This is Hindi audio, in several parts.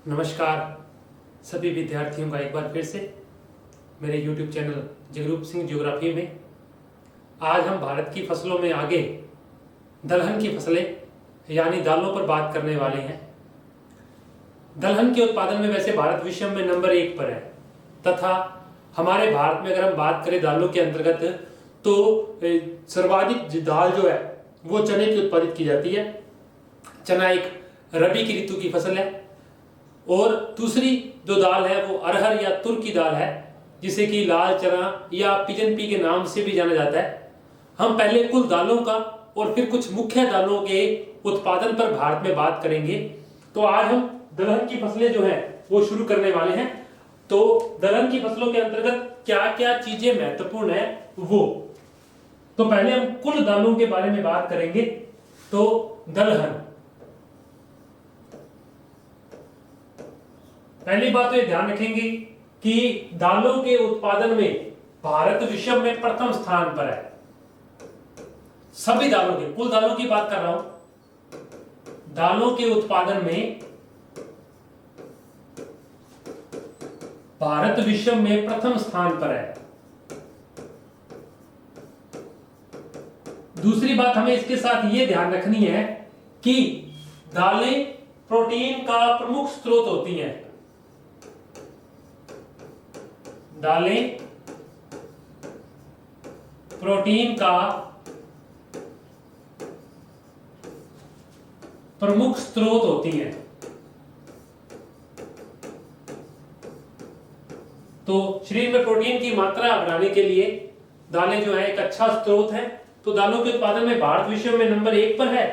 नमस्कार सभी विद्यार्थियों का एक बार फिर से मेरे YouTube channel Jagroop Singh geography में आज हम भारत की फसलों में आगे दलहन की फसलें यानी दालों पर बात करने वाले हैं। दलहन के उत्पादन में वैसे भारत विश्व में नंबर 1 पर है तथा हमारे भारत में अगर हम बात करें दालों के अंतर्गत तो सर्वाधिक दाल जो है वो चने की उत्पादित की जाती है। चना एक रबी की ऋतु की फसल है और दूसरी जो दाल है वो अरहर या तुर की दाल है जिसे कि लाल चना या पिजन पी के नाम से भी जाना जाता है। हम पहले कुल दालों का और फिर कुछ मुख्य दालों के उत्पादन पर भारत में बात करेंगे। तो आज हम दलहन की फसलें जो है वो शुरू करने वाले हैं। तो दलहन की फसलों के अंतर्गत क्या क्या चीजें महत्वपूर्ण है वो तो पहले हम कुल दालों के बारे में बात करेंगे। तो दलहन, पहली बात तो ये ध्यान रखेंगे कि दालों के उत्पादन में भारत विश्व में प्रथम स्थान पर है। सभी दालों के, कुल दालों की बात कर रहा हूं। दालों के उत्पादन में भारत विश्व में प्रथम स्थान पर है। दूसरी बात हमें इसके साथ ये ध्यान रखनी है कि दालें प्रोटीन का प्रमुख स्रोत होती हैं। दालें प्रोटीन का प्रमुख स्रोत होती हैं। तो शरीर में प्रोटीन की मात्रा बढ़ाने के लिए दालें जो है एक अच्छा स्रोत है। तो दालों के उत्पादन में भारत विश्व में नंबर 1 पर है।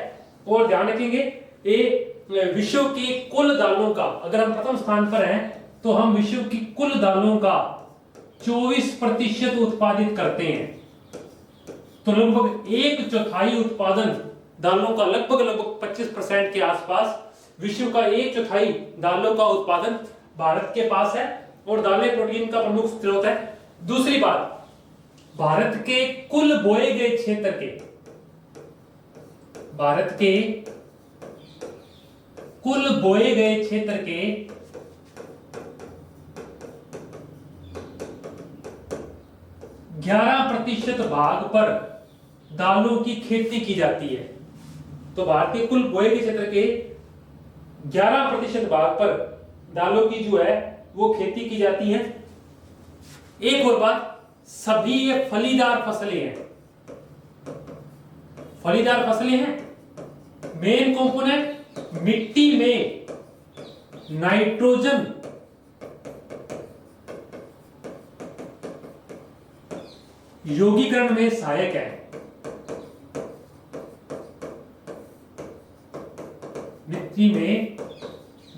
और ध्यान रखेंगे ये विश्व की कुल दालों का, अगर हम प्रथम स्थान पर हैं तो हम विश्व की कुल दालों का 24% उत्पादित करते हैं। तो लगभग 1/4 उत्पादन दालों का, लगभग 25% के आसपास विश्व का 1/4 दालों का उत्पादन भारत के पास है और दालें प्रोटीन का प्रमुख स्रोत है। दूसरी बात, भारत के कुल बोए गए क्षेत्र के, भारत के कुल बोए गए क्षेत्र के 11% भाग पर दालों की खेती की जाती है। तो भारत के कुल बोए गए क्षेत्र के 11% भाग पर दालों की जो है वो खेती की जाती है। एक और बात, सभी ये फलीदार फसलें हैं। फलीदार फसलें हैं। मेन कंपोनेंट मिट्टी में नाइट्रोजन यौगीकरण में सहायक है। मिट्टी में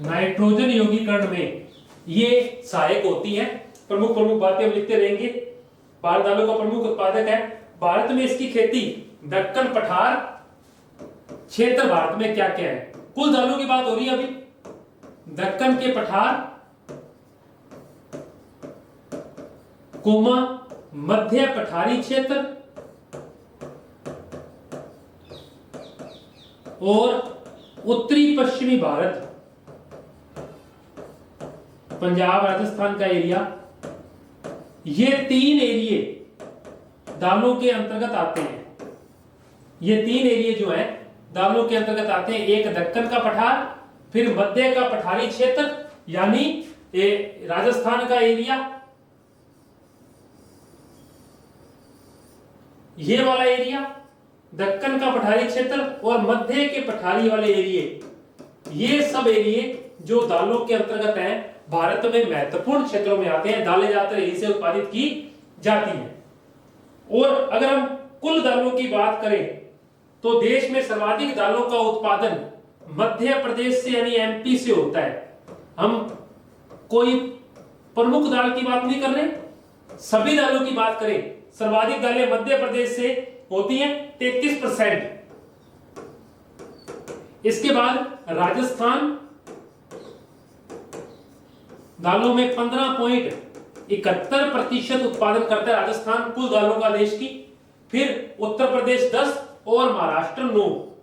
नाइट्रोजन यौगीकरण में ये सहायक होती है। प्रमुख बातें हम लिखते रहेंगे। भारत दालों का प्रमुख उत्पादक है। भारत में इसकी खेती दक्कन पठार क्षेत्र भारत में क्या क्या है? कुल दालों की बात हो रही है अभी। दक्कन के पठार, कोमा मध्य पठारी क्षेत्र और उत्तरी पश्चिमी भारत, पंजाब राजस्थान का एरिया, ये 3 एरिये दालों के अंतर्गत आते हैं। ये 3 एरिये जो हैं दालों के अंतर्गत आते हैं। एक दक्कन का पठार, फिर मध्य का पठारी क्षेत्र यानी राजस्थान का एरिया, ये वाला एरिया दक्कन का पठारी क्षेत्र और मध्य के पठारी वाले एरिये, ये सब एरिये जो दालों के अंतर्गत हैं भारत में महत्वपूर्ण क्षेत्रों में आते हैं। दालें ज्यादातर यहीं से उत्पादित की जाती हैं। और अगर हम कुल दालों की बात करें तो देश में सर्वाधिक दालों का उत्पादन मध्य प्रदेश से यानी एमपी से होता है। हम कोई प्रमुख दाल की बात नहीं कर रहे, सभी दालों की बात करें, सर्वाधिक दालें मध्य प्रदेश से होती हैं 33%। इसके बाद राजस्थान दालों में 15.71% उत्पादन करता है राजस्थान कुल दालों का देश की। फिर उत्तर प्रदेश 10 और महाराष्ट्र 9।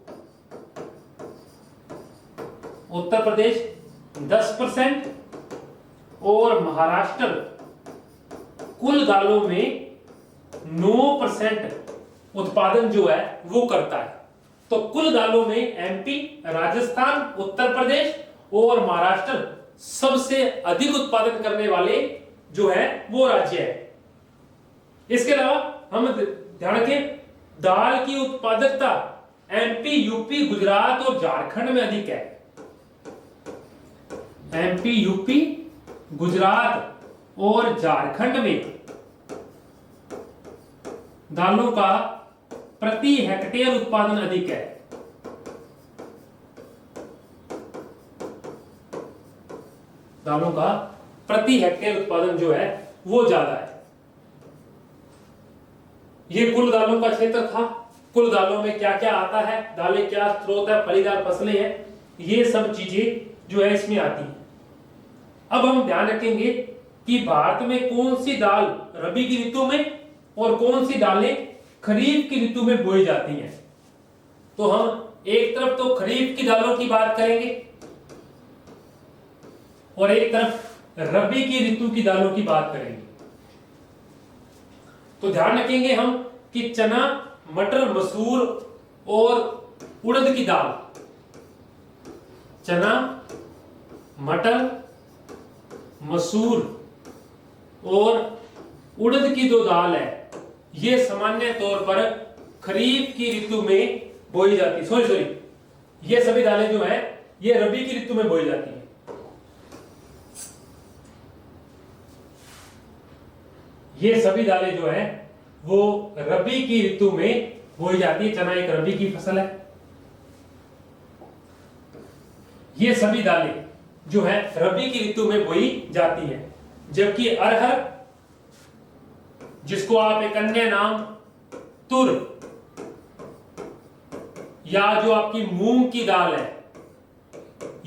उत्तर प्रदेश 10% और महाराष्ट्र कुल दालों में 9% उत्पादन जो है वो करता है। तो कुल दालों में एमपी, राजस्थान, उत्तर प्रदेश और महाराष्ट्र सबसे अधिक उत्पादन करने वाले जो है वो राज्य है। इसके अलावा हम ध्यान रखें, दाल की उत्पादकता एमपी, यूपी, गुजरात और झारखंड में अधिक है। एमपी, यूपी, गुजरात और झारखंड में दालों का प्रति हेक्टेयर उत्पादन अधिक है। दालों का प्रति हेक्टेयर उत्पादन जो है वो ज्यादा है। ये कुल दालों का क्षेत्र था। कुल दालों में क्या क्या आता है, दालें क्या स्रोत है, फलीदार फसलें हैं, ये सब चीजें जो है इसमें आती है। अब हम ध्यान रखेंगे कि भारत में कौन सी दाल रबी की ऋतु में और कौन सी दालें खरीफ की ऋतु में बोई जाती हैं। तो हम एक तरफ तो खरीफ की दालों की बात करेंगे और एक तरफ रबी की ऋतु की दालों की बात करेंगे। तो ध्यान रखेंगे हम कि चना, मटर, मसूर और उड़द की दाल, चना, मटर, मसूर और उड़द की जो दाल है ये सामान्य तौर पर खरीफ की ऋतु में बोई जाती है। सॉरी, ये सभी दालें जो है ये रबी की ऋतु में बोई जाती है। ये सभी दालें जो है वो रबी की ऋतु में बोई जाती है। चना एक रबी की फसल है। ये सभी दालें जो है रबी की ऋतु में बोई जाती है। जबकि अरहर, जिसको आप एक अन्य नाम तुर या जो आपकी मूंग की दाल है,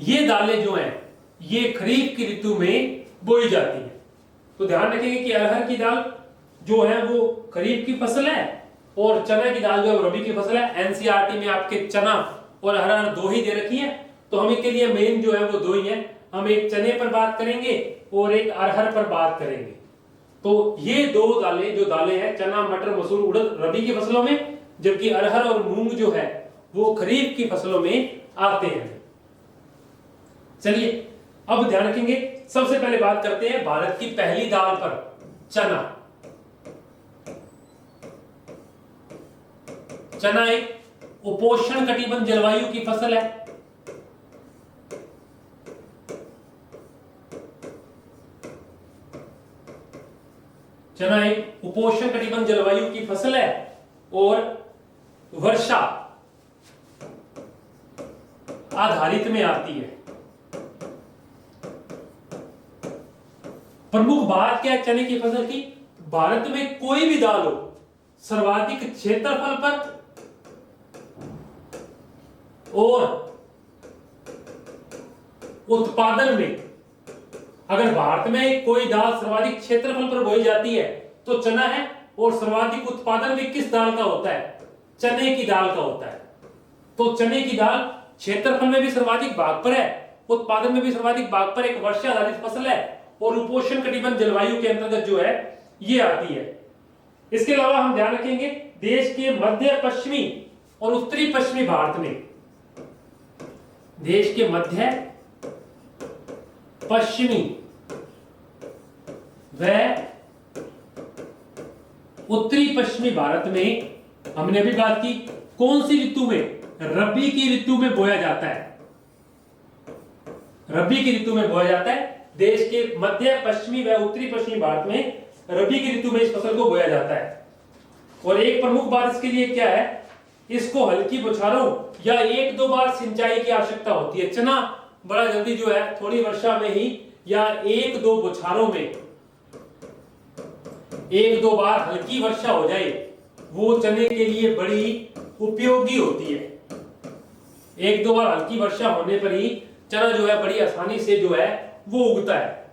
ये दालें जो हैं ये खरीफ की ऋतु में बोई जाती है। तो ध्यान रखेंगे कि अरहर की दाल जो है वो खरीफ की फसल है और चना की दाल जो है रबी की फसल है। एनसीईआरटी में आपके चना और अरहर दो ही दे रखी है, तो हम इसके लिए मेन जो है वो दो ही है। हम एक चने पर बात करेंगे और एक अरहर पर बात करेंगे। तो ये दो दालें जो दालें हैं, चना, मटर, मसूर, उड़द रबी की फसलों में, जबकि अरहर और मूंग जो है वो खरीफ की फसलों में आते हैं। चलिए अब ध्यान रखेंगे, सबसे पहले बात करते हैं भारत की पहली दाल पर, चना। चना एक उपोष्ण कटिबंध जलवायु की फसल है। चना एक उपोष्ण कटिबंध जलवायु की फसल है और वर्षा आधारित में आती है। प्रमुख बात क्या है चने की फसल की? भारत में कोई भी दाल हो, सर्वाधिक क्षेत्रफल पर और उत्पादन में, अगर भारत में कोई दाल सर्वाधिक क्षेत्रफल पर बोई जाती है तो चना है, और सर्वाधिक उत्पादन भी किस दाल का होता है? चने की दाल का होता है। तो चने की दाल क्षेत्रफल में भी सर्वाधिक भाग पर है, उत्पादन में भी सर्वाधिक भाग पर एक वर्षा आधारित फसल है और उपोष्ण कटिबंध जलवायु के अंतर्गत जो है ये आती है। इसके अलावा हम ध्यान रखेंगे देश के मध्य पश्चिमी और उत्तरी पश्चिमी भारत में, देश के मध्य पश्चिमी व उत्तरी पश्चिमी भारत में हमने अभी बात की कौन सी ऋतु में? रबी की ऋतु में बोया जाता है। रबी की ऋतु में बोया जाता है। देश के मध्य पश्चिमी व उत्तरी पश्चिमी भारत में रबी की ऋतु में इस फसल को बोया जाता है। और एक प्रमुख बात इसके लिए क्या है? इसको हल्की बौछारों या एक दो बार सिंचाई की आवश्यकता होती है। चना बड़ा जल्दी जो है थोड़ी वर्षा में ही या एक दो बौछारों में, एक दो बार हल्की वर्षा हो जाए, वो चने के लिए बड़ी उपयोगी होती है। एक दो बार हल्की वर्षा होने पर ही चना जो है बड़ी आसानी से जो है वो उगता है।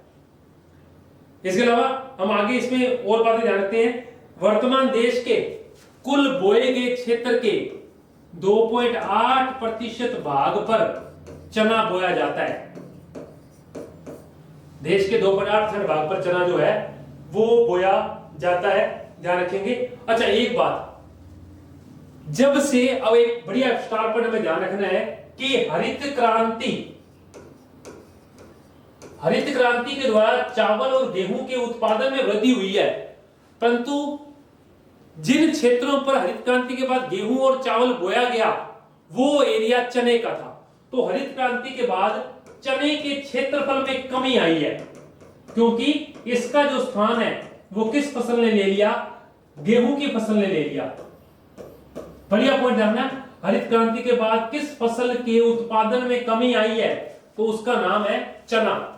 इसके अलावा हम आगे इसमें और बातें ध्यान रखते हैं। वर्तमान देश के कुल बोए गए क्षेत्र के 2.8% भाग पर चना बोया जाता है। देश के 2.8% भाग पर चना जो है वो बोया जाता है, ध्यान रखेंगे। अच्छा एक बात, जब से, अब एक बढ़िया स्टार पॉइंट हमें ध्यान रखना है कि हरित क्रांति के द्वारा चावल और गेहूं के उत्पादन में वृद्धि हुई है, परंतु जिन क्षेत्रों पर हरित क्रांति के बाद गेहूं और चावल बोया गया वो एरिया चने का था। तो हरित क्रांति के बाद चने के क्षेत्रफल में कमी आई है, क्योंकि इसका जो स्थान है वो किस फसल ने ले लिया, गेहूं की फसल ने ले लिया। बढ़िया पॉइंट जानना, हरित क्रांति के बाद किस फसल के उत्पादन में कमी आई है, तो उसका नाम है चना।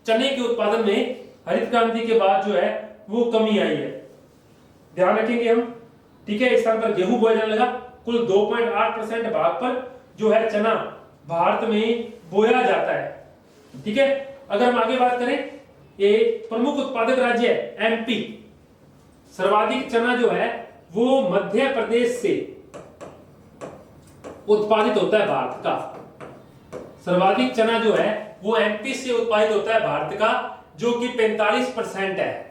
चने के उत्पादन में हरित क्रांति के बाद जो है वो कमी आई है, ध्यान रखेंगे हम। ठीक है, इस स्थान पर गेहूं बोया जाने लगा। कुल 2.8% भाग पर जो है चना भारत में बोया जाता है। ठीक है, अगर हम आगे बात करें, ये प्रमुख उत्पादक राज्य है एमपी। सर्वाधिक चना जो है वो मध्य प्रदेश से उत्पादित होता है भारत का। सर्वाधिक चना जो है वो एमपी से उत्पादित होता है भारत का, जो कि 45% है।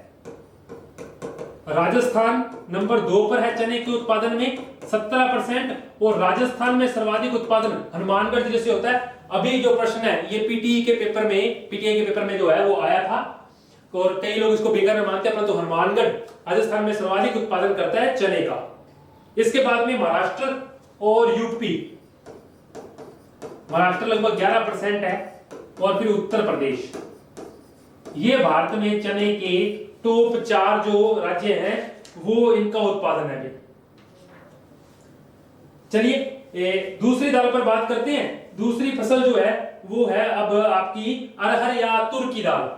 राजस्थान नंबर 2 पर है चने के उत्पादन में 17%, और राजस्थान में सर्वाधिक उत्पादन हनुमानगढ़ जिले से होता है। अभी जो प्रश्न है ये पीटीआई के पेपर में जो है वो आया था, और कई लोग इसको बेकार मानते हैं, परंतु हनुमानगढ़ राजस्थान में सर्वाधिक उत्पादन करता है चने का। इसके बाद में महाराष्ट्र और यूपी, महाराष्ट्र लगभग 11% है, और फिर उत्तर प्रदेश। ये भारत में चने के टॉप 4 जो राज्य हैं वो इनका उत्पादन है। चलिए दूसरी दाल पर बात करते हैं। दूसरी फसल जो है वो है अब आपकी अरहर या तुर की दाल।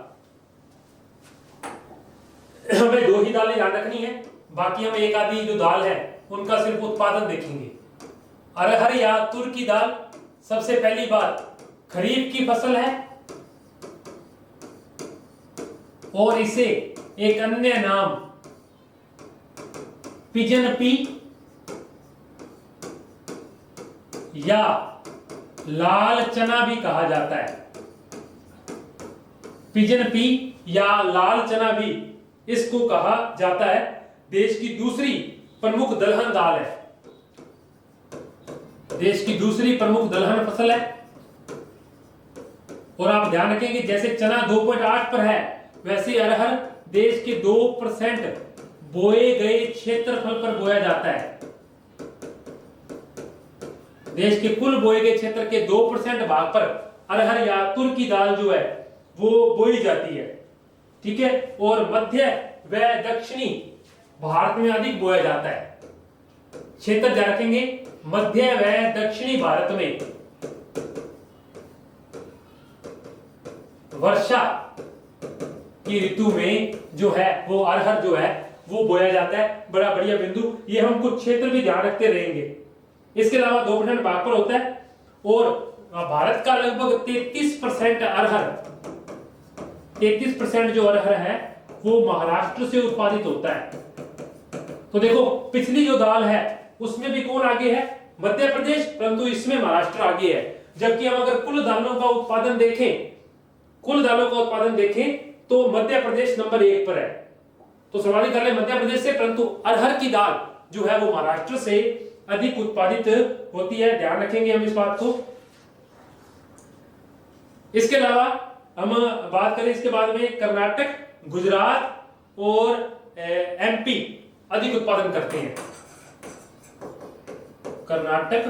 हमें 2 ही दालें याद रखनी है, बाकी हम एक आधी जो दाल है उनका सिर्फ उत्पादन देखेंगे। अरहर या तुर की दाल, सबसे पहली बात, खरीफ की फसल है, और इसे एक अन्य नाम पिजन पी या लाल चना भी कहा जाता है। पिजन पी या लाल चना भी इसको कहा जाता है। देश की दूसरी प्रमुख दलहन दाल है, देश की दूसरी प्रमुख दलहन फसल है। और आप ध्यान रखेंगे, जैसे चना 2.8 पर है, वैसे अरहर देश के 2% बोए गए क्षेत्रफल पर बोया जाता है। देश के कुल बोए गए क्षेत्र के 2% भाग पर अरहर या तुर की दाल जो है वो बोई जाती है। ठीक है, और मध्य व दक्षिणी भारत में अधिक बोया जाता है। क्षेत्र ध्यान रखेंगे, मध्य व दक्षिणी भारत में वर्षा की ऋतु में जो है वो अरहर जो है वो बोया जाता है। बड़ा बढ़िया बिंदु, ये हम कुछ क्षेत्र भी ध्यान रखते रहेंगे। इसके अलावा 2% भाग पर होता है, और भारत का लगभग 33% अरहर, 33% जो अरहर है वो महाराष्ट्र से उत्पादित होता है। तो देखो, पिछली जो दाल है उसमें भी कौन आगे है, मध्य प्रदेश, परंतु इसमें महाराष्ट्र आगे है। जबकि हम अगर कुल दालों का उत्पादन देखें तो मध्य प्रदेश नंबर 1 पर है। तो सर्वाधिक दालें मध्य प्रदेश से, परंतु अरहर की दाल जो है वो महाराष्ट्र से अधिक उत्पादित होती है, ध्यान रखेंगे हम इस बात को। इसके अलावा हम बात करें इसके बाद में, कर्नाटक, गुजरात और एमपी अधिक उत्पादन करते हैं। कर्नाटक,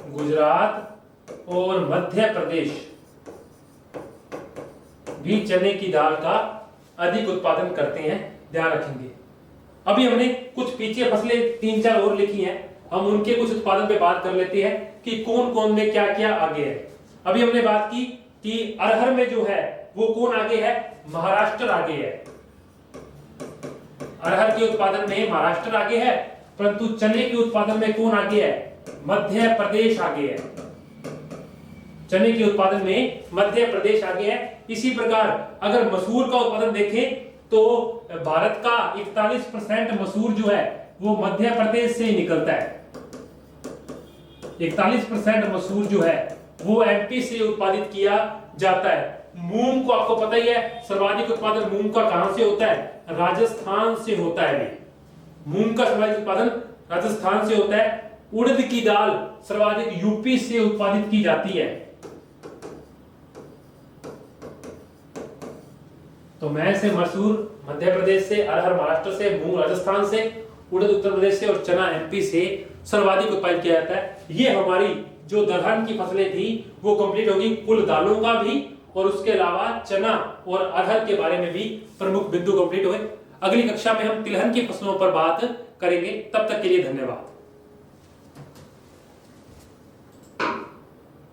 गुजरात और मध्य प्रदेश भी चने की दाल का अधिक उत्पादन करते हैं, ध्यान रखेंगे। अभी हमने कुछ पीछे फसलें 3-4 और लिखी हैं, हम उनके कुछ उत्पादन पे बात कर लेते हैं कि कौन कौन में क्या क्या आगे है। अभी हमने बात की कि अरहर में जो है वो कौन आगे है, महाराष्ट्र आगे है। अरहर के उत्पादन में महाराष्ट्र आगे है, परंतु चने के उत्पादन में कौन आगे है, मध्य प्रदेश आगे है। चने के उत्पादन में मध्य प्रदेश आगे है। इसी प्रकार अगर मसूर का उत्पादन देखें तो भारत का 41% मसूर जो है वो मध्य प्रदेश से ही निकलता है। 41% मसूर जो है वो एमपी से उत्पादित किया जाता है। मूंग को आपको पता ही है, सर्वाधिक उत्पादन मूंग का कहां से होता है? राजस्थान से होता है। मूंग का सर्वाधिक उत्पादन राजस्थान से होता है। उड़द की दाल सर्वाधिक यूपी से उत्पादित की जाती है। तो मैं से मसूर मध्य प्रदेश से, अरहर महाराष्ट्र से, मूंग राजस्थान से, उड़द उत्तर प्रदेश से और चना एमपी से सर्वाधिक उत्पादित किया जाता है। ये हमारी जो दलहन की फसलें थी वो कंप्लीट होगी, कुल दालों का भी और उसके अलावा चना और अरहर के बारे में भी प्रमुख बिंदु कंप्लीट हुए। अगली कक्षा में हम तिलहन की फसलों पर बात करेंगे। तब तक के लिए धन्यवाद।